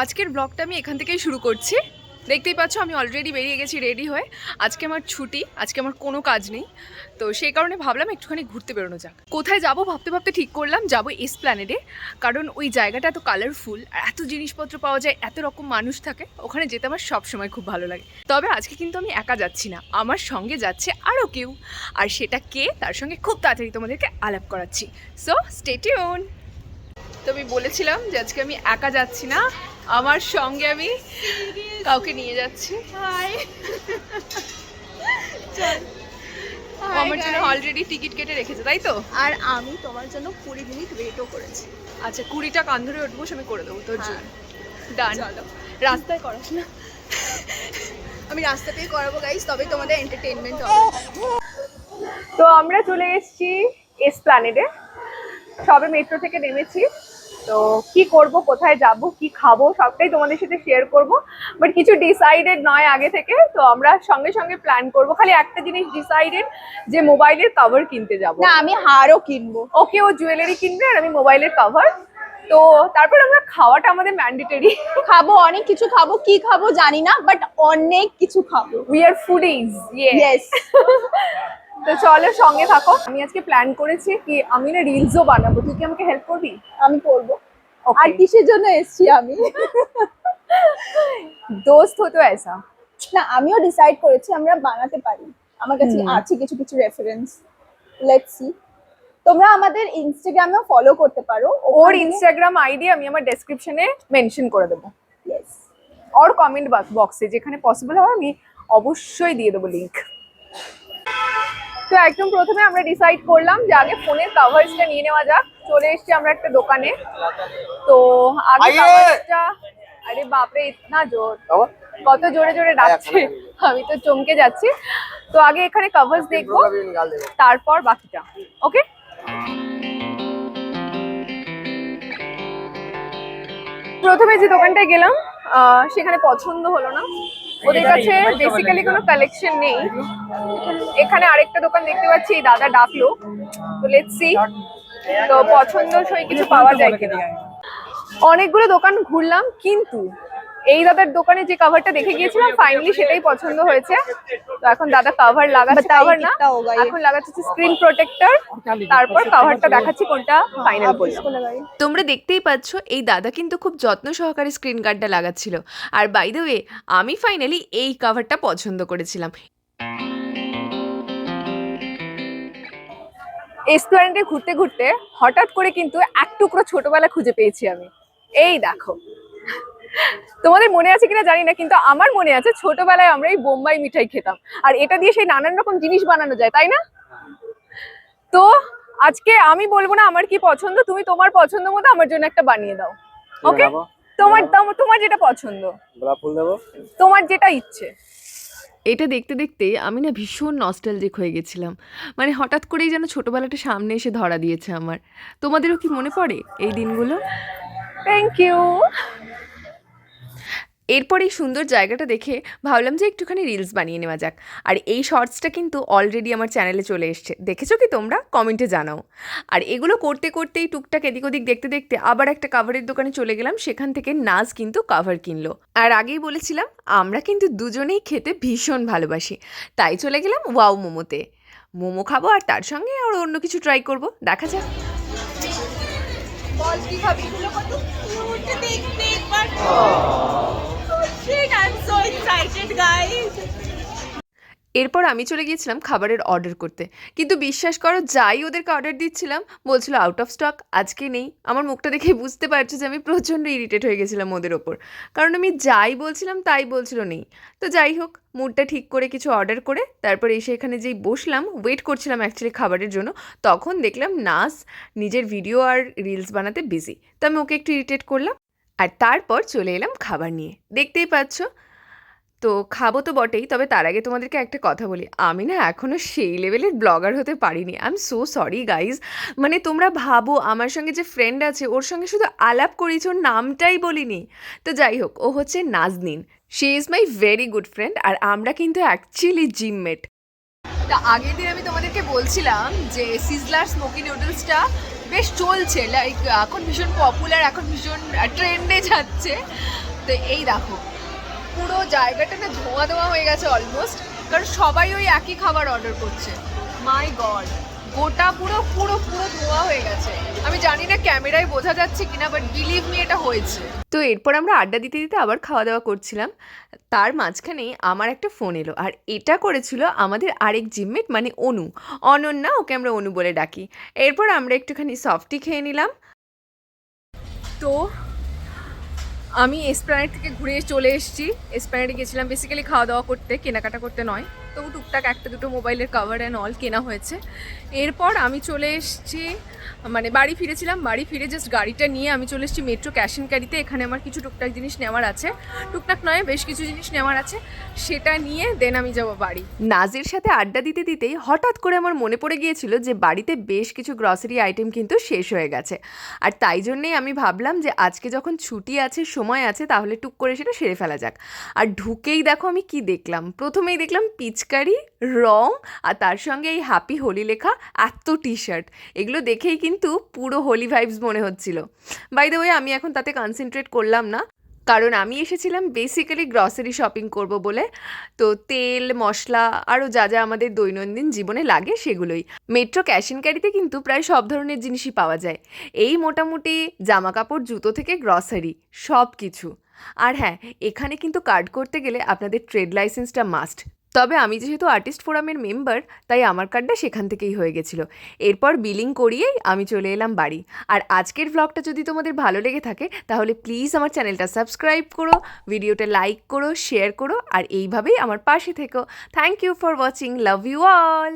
আজকের ব্লগটা আমি এখান থেকেই শুরু করছি। দেখতেই পাচ্ছ আমি অলরেডি বেরিয়ে গেছি রেডি হয়ে। আজকে আমার ছুটি, আজকে আমার কোনো কাজ নেই, তো সেই কারণে ভাবলাম একটুখানি ঘুরতে বেরোনো যাক। কোথায় যাব ভাবতে ভাবতে ঠিক করলাম যাবো এসপ্ল্যানেডে, কারণ ওই জায়গাটা এত কালারফুল, এত জিনিসপত্র পাওয়া যায়, এত রকম মানুষ থাকে, ওখানে যেতে আমার সবসময় খুব ভালো লাগে। তবে আজকে কিন্তু আমি একা যাচ্ছি না, আমার সঙ্গে যাচ্ছে আরও কেউ, আর সেটা কে তার সঙ্গে খুব তাড়াতাড়ি তোমাদেরকে আলাপ করাচ্ছি। So stay tune. তো আমি বলেছিলাম যে আজকে আমি একা যাচ্ছি না, আমার সঙ্গে আমি কাউকে নিয়ে যাচ্ছি। হাই, আমার জন্য অলরেডি টিকিট কেটে রেখেছে তাই তো? আর আমি তোমার জন্য 20 মিনিট ওয়েটও করেছি। আচ্ছা 20টা কান ধরে উঠবো, আমি করে দেবো তোর জন্য। ডান। চলো, রাস্তায় করাস না। আমি রাস্তাতেই করাবো গাইস, তবে তোমাদের এন্টারটেইনমেন্ট হবে। তো আমরা চলে এসেছি এসপ্ল্যানেডে, সবে মেট্রো থেকে নেমেছি। তো কি করব, কোথায় যাব, কি খাবো, সবটাই তোমাদের সাথে শেয়ার করব, বাট কিছু ডিসাইডেড নয় আগে থেকে। তো আমরা সঙ্গে সঙ্গে প্ল্যান করব। খালি একটা জিনিস ডিসাইডেড, যে মোবাইলের কভার কিনতে যাব। না, আমি হারও কিনবো। ওকে, ও জুয়েলারি কিনবে আর আমি মোবাইলের কভার। তো তারপর আমরা খাওয়াটা আমাদের ম্যান্ডেটরি। খাবো, অনেক কিছু খাবো, কি খাবো জানি না, বাট অনেক কিছু খাবো। We are foodies. ইয়েস। তো চলো সঙ্গে থাকো। আমি আজকে প্ল্যান করেছি কি আমি না রিলসও বানাবো, তুই কি আমাকে হেল্প করবি? আমি করবো। Okay. আর কিসের জন্য এসেছি আমি? দোস্ত হতো এসা। না, আমিও ডিসাইড করেছি আমরা বানাতে পারি। আমার কাছে আছে কিছু কিছু রেফারেন্স। Let's see. তোমরা আমাদের ইনস্টাগ্রামেও ফলো করতে পারো। ওর ইনস্টাগ্রাম আইডি আমি আমার ডেসক্রিপশনে মেনশন করে দেবো। ইয়েস। और কমেন্ট বক্সে যেখানে পসিবল হবে আমি অবশ্যই দিয়ে দেবো লিংক। তো একদম প্রথমে আমরা ডিসাইড করলাম যে আগে ফোনের কভারসটা নিয়ে নেওয়া যাক। চলে এসেছি আমরা একটা দোকানে। তো আগে কভারসটা, আরে বাপরে ইতনা জোর, কত জোরে জোরে ডাকছে, আমি তো চমকে যাচ্ছি। তো আগে এখানে কভারস দেখবো, তারপর বাকিটা। ওকে, প্রথমে যে দোকানটায় গেলাম সেখানে পছন্দ হলো না, ওদের কাছে বেসিক্যালি কোনো কালেকশন নেই। এখানে আরেকটা দোকান দেখতে পাচ্ছি, এই দাদা ডাকলো, তো লেটস সি তো পছন্দসই কিছু পাওয়া যায় কিনা। অনেকগুলো দোকান ঘুরলাম, কিন্তু এই দাদার দোকানে যে কভারটা দেখে গিয়েছিলাম ফাইনালি সেটাই পছন্দ হয়েছে। তো এখন দাদা কভার লাগাচ্ছে, কভার না এখন লাগাচ্ছে স্ক্রিন প্রোটেক্টর, তারপর কভারটা দেখাচ্ছি কোনটা ফাইনাল করলাম। তোমরা দেখতেই পাচ্ছ এই দাদা কিন্তু খুব যত্ন সহকারে স্ক্রিন গার্ডটা লাগাচ্ছিল। আর বাই দ্য ওয়ে আমি ফাইনালি এই কভারটা পছন্দ করেছিলাম। এসপ্ল্যানেডে ঘুরতে ঘুরতে হঠাৎ করে কিন্তু এক টুকরো ছোটবেলা খুঁজে পেয়েছি আমি। এই দেখো, তোমাদের মনে আছে কিনা জানি না, কিন্তু আমার মনে আছে ছোটবেলায় আমরা এই বোম্বাই মিঠাই খেতাম, আর এটা দিয়ে সেই নানান রকম জিনিস বানানো যায়, তাই না? তো আজকে আমি বলবো না আমার কি পছন্দ, তুমি তোমার পছন্দ মতো আমার জন্য একটা বানিয়ে দাও। ওকে, তোমার তোমার যেটা পছন্দ, গোলাপ ফুল দেবো, তোমার যেটা ইচ্ছে। এটা দেখতে দেখতে আমি না ভীষণ নস্টালজিক হয়ে গেছিলাম, মানে হঠাৎ করেই যেন ছোটবেলাটা সামনে এসে ধরা দিয়েছে আমার। তোমাদেরও কি মনে পড়ে এই দিনগুলো? Thank you. এরপর এই সুন্দর জায়গাটা দেখে ভাবলাম যে একটুখানি রিলস বানিয়ে নেওয়া যাক। আর এই শর্টসটা কিন্তু অলরেডি আমার চ্যানেলে চলে এসছে, দেখেছো কি তোমরা? কমেন্টে জানাও। আর এগুলো করতে করতেই টুকটাক এদিক ওদিক দেখতে দেখতে আবার একটা কাভারের দোকানে চলে গেলাম, সেখান থেকে নাজ কিন্তু কাভার কিনলো। আর আগেই বলেছিলাম আমরা কিন্তু দুজনেই খেতে ভীষণ ভালোবাসি, তাই চলে গেলাম ওয়াও মোমোতে। মোমো খাবো আর তার সঙ্গে আরও অন্য কিছু ট্রাই করব, দেখা যাক। বল কি খাবি? এগুলো কত কিউট দেখতে একবার। I'm so excited guys. এরপর আমি চলে গিয়েছিলাম খাবারের অর্ডার করতে, কিন্তু বিশ্বাস করো যাই ওদেরকে অর্ডার দিচ্ছিলাম বলছিল আউট অফ স্টক, আজকে নেই। আমার মুখটা দেখে বুঝতে পারছো যে আমি প্রচণ্ড ইরিটেট হয়ে গেছিলাম ওদের ওপর, কারণ আমি যাই বলছিলাম তাই বলছিল নেই। তো যাই হোক, মুডটা ঠিক করে কিছু অর্ডার করে তারপর এসে এখানে যেই বসলাম, ওয়েট করছিলাম অ্যাকচুয়ালি খাবারের জন্য, তখন দেখলাম নাস নিজের ভিডিও আর রিলস বানাতে বিজি। তো আমি ওকে একটু ইরিটেট করলাম, আর তারপর চলে এলাম খাবার নিয়ে। দেখতেই পাচ্ছ, তো খাবো তো বটেই, তবে তার আগে তোমাদেরকে একটা কথা বলি, আমি না এখনও সেই লেভেলের ব্লগার হতে পারিনি। I am so sorry guys. মানে তোমরা ভাবো আমার সঙ্গে যে ফ্রেন্ড আছে ওর সঙ্গে শুধু আলাপ করেছি, ওর নামটাই বলিনি। তো যাই হোক, ও হচ্ছে Nazneen, she is my very good friend, আর আমরা কিন্তু অ্যাকচুয়ালি জিমমেট। তা আগের দিন আমি তোমাদেরকে বলছিলাম যে সিজলার স্মোকি নুডলসটা বেশ চলছে, লাইক এখন ভীষণ পপুলার, এখন ভীষণ ট্রেন্ডে যাচ্ছে। তো এই দেখো পুরো জায়গাটা না ধোঁয়া ধোঁয়া হয়ে গেছে অলমোস্ট, কারণ সবাই ওই একই খাবার অর্ডার করছে। মাই গড, গোটা পুরো পুরো পুরো ধোঁয়া হয়ে গেছে। আমি জানি না ক্যামেরায় বোঝা যাচ্ছে কিনা, বাট বিলিভ মি এটা হয়েছে। তো এরপর আমরা আড্ডা দিতে দিতে আবার খাওয়া দাওয়া করছিলাম। তার মাঝখানেই আমার একটা ফোন এলো, আর এটা করেছিল আমাদের আরেক জিমমেট মানে অনু, অনন্যা, ওকে আমরা অনু বলে ডাকি। এরপর আমরা একটুখানি সফটি খেয়ে নিলাম। তো আমি এসপ্ল্যানেড থেকে ঘুরে চলে এসেছি। এসপ্ল্যানেডে গেছিলাম বেসিক্যালি খাওয়া দাওয়া করতে, কেনাকাটা করতে নয়। তবু টুকটাক একটা দুটো মোবাইলের কভার অ্যান্ড অল কেনা হয়েছে। এরপর আমি চলে এসেছি, মানে বাড়ি ফিরেছিলাম। বাড়ি ফিরে জাস্ট গাড়িটা নিয়ে আমি চলে এসেছি মেট্রো ক্যাশ অ্যান্ড ক্যারিতে। এখানে আমার কিছু টুকটাক জিনিস নেওয়ার আছে, টুকটাক নয় বেশ কিছু জিনিস নেওয়ার আছে, সেটা নিয়ে দেন আমি যাবো বাড়ি। নাজির সাথে আড্ডা দিতে দিতেই হঠাৎ করে আমার মনে পড়ে গিয়েছিল যে বাড়িতে বেশ কিছু গ্রসারি আইটেম কিন্তু শেষ হয়ে গেছে। আর তাই জন্যেই আমি ভাবলাম যে আজকে যখন ছুটি আছে, সময় আছে, তাহলে টুক করে সেটা সেরে ফেলা যাক। আর ঢুকেই দেখো আমি কি দেখলাম। প্রথমেই দেখলাম পিচকারি, রং, আর তার সঙ্গে এই হ্যাপি হোলি লেখা এত টি শার্ট। এগুলো দেখেই কিন্তু পুরো হোলি ভাইবস মনে হচ্ছিল। বাই দ্য ওয়ে, আমি এখন তাতে কনসেন্ট্রেট করলাম না, কারণ আমি এসেছিলাম বেসিক্যালি গ্রসারি শপিং করব বলে। তো তেল, মশলা, আরও যা যা আমাদের দৈনন্দিন জীবনে লাগে সেগুলোই। মেট্রো ক্যাশ অ্যান্ড ক্যারিতে কিন্তু প্রায় সব ধরনের জিনিসই পাওয়া যায়, এই মোটামুটি জামা কাপড়, জুতো থেকে গ্রসারি সব কিছু। আর হ্যাঁ, এখানে কিন্তু কার্ড করতে গেলে আপনাদের ট্রেড লাইসেন্সটা মাস্ট। তবে আমি যেহেতু আর্টিস্ট ফোরামের মেম্বার, তাই আমার কার্ডটা সেখান থেকেই হয়ে গেছিলো। এরপর বিলিং করিয়েই আমি চলে এলাম বাড়ি। আর আজকের ভ্লগটা যদি তোমাদের ভালো লেগে থাকে তাহলে প্লিজ আমার চ্যানেলটা সাবস্ক্রাইব করো, ভিডিওটা লাইক করো, শেয়ার করো, আর এইভাবেই আমার পাশে থেকো। Thank you for watching, love you all.